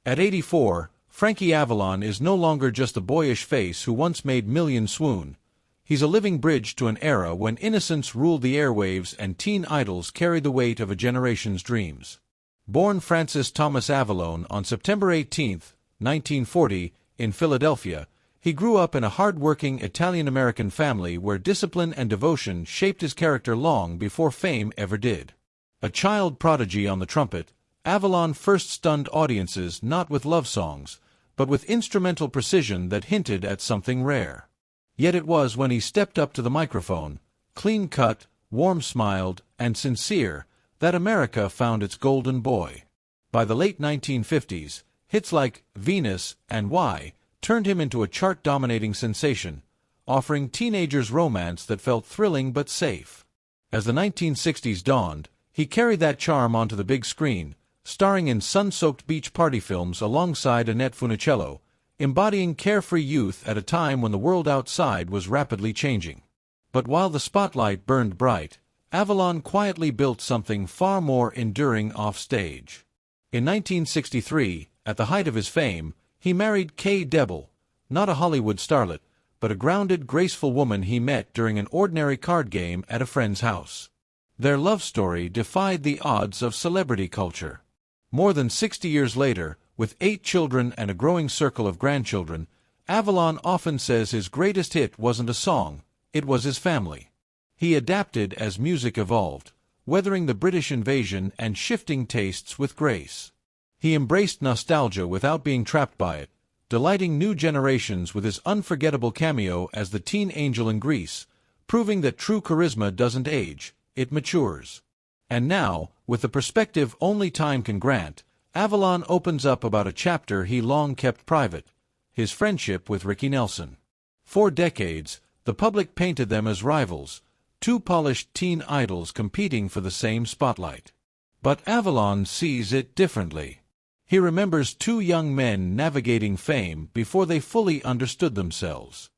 At 84, Frankie Avalon is no longer just a boyish face who once made millions swoon. He's a living bridge to an era when innocence ruled the airwaves and teen idols carried the weight of a generation's dreams. Born Francis Thomas Avalon on September 18, 1940, in Philadelphia, he grew up in a hard-working Italian-American family where discipline and devotion shaped his character long before fame ever did. A child prodigy on the trumpet, Avalon first stunned audiences not with love songs, but with instrumental precision that hinted at something rare. Yet it was when he stepped up to the microphone, clean-cut, warm-smiled, and sincere, that America found its golden boy. By the late 1950s, hits like Venus and Why turned him into a chart-dominating sensation, offering teenagers romance that felt thrilling but safe. As the 1960s dawned, he carried that charm onto the big screen, starring in sun-soaked beach party films alongside Annette Funicello, embodying carefree youth at a time when the world outside was rapidly changing. But while the spotlight burned bright, Avalon quietly built something far more enduring offstage. In 1963, at the height of his fame, he married Kay Debble, not a Hollywood starlet, but a grounded, graceful woman he met during an ordinary card game at a friend's house. Their love story defied the odds of celebrity culture. More than 60 years later, with 8 children and a growing circle of grandchildren, Avalon often says his greatest hit wasn't a song, it was his family. He adapted as music evolved, weathering the British invasion and shifting tastes with grace. He embraced nostalgia without being trapped by it, delighting new generations with his unforgettable cameo as the teen angel in Grease, proving that true charisma doesn't age, it matures. And now, with the perspective only time can grant, Avalon opens up about a chapter he long kept private, his friendship with Ricky Nelson. For decades, the public painted them as rivals, two polished teen idols competing for the same spotlight. But Avalon sees it differently. He remembers 2 young men navigating fame before they fully understood themselves.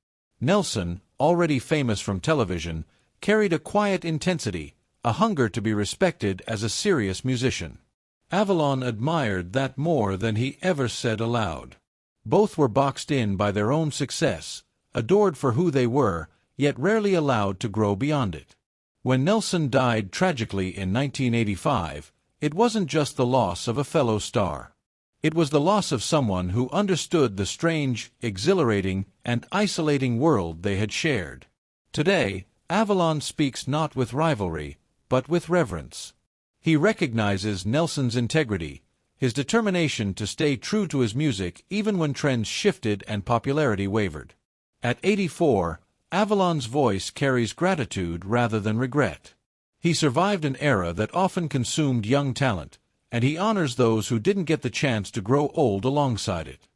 Nelson, already famous from television, carried a quiet intensity, a hunger to be respected as a serious musician. Avalon admired that more than he ever said aloud. Both were boxed in by their own success, adored for who they were, yet rarely allowed to grow beyond it. When Nelson died tragically in 1985, it wasn't just the loss of a fellow star. It was the loss of someone who understood the strange, exhilarating, and isolating world they had shared. Today, Avalon speaks not with rivalry, but with reverence. He recognizes Nelson's integrity, his determination to stay true to his music even when trends shifted and popularity wavered. At 84, Avalon's voice carries gratitude rather than regret. He survived an era that often consumed young talent, and he honors those who didn't get the chance to grow old alongside it.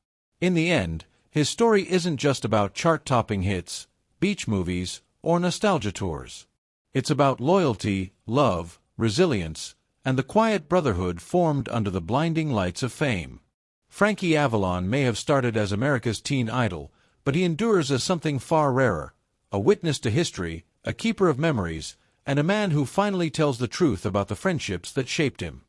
In the end, his story isn't just about chart-topping hits, beach movies, or nostalgia tours. It's about loyalty, love, resilience, and the quiet brotherhood formed under the blinding lights of fame. Frankie Avalon may have started as America's teen idol, but he endures as something far rarer, a witness to history, a keeper of memories, and a man who finally tells the truth about the friendships that shaped him.